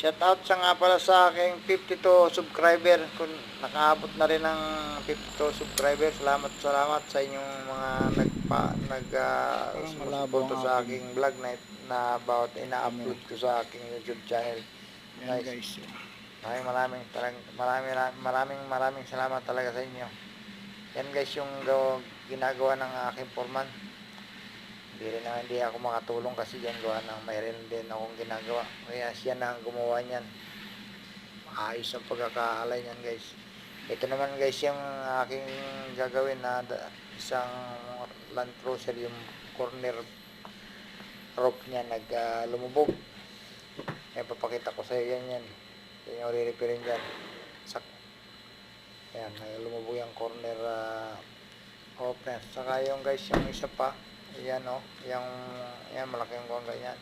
Shoutout sa nga pala sa aking 52 subscriber. Kung nakaabot na rin ng 52 subscriber, salamat sa inyong mga sumusuporta sa aking vlog na about ina-upload ko sa aking YouTube channel. Yan guys. Maraming salamat talaga sa inyo. Yan guys yung ginagawa ng aking foreman. Hindi ako makatulong kasi yan gawa ng mayroon din akong ginagawa. Kaya siya na ang gumawa niyan. Ayos ang pagkakaalay niyan guys. Ito naman guys yung aking gagawin na isang Land Cruiser, yung corner rope niya lumubog. May papakita ko sa iyo yan. Yan yung re-repairin dyan. Ayan, lumubog yung corner opener. Saka yung guys yung isa pa. Ayan o, yan malaking kong ganyan.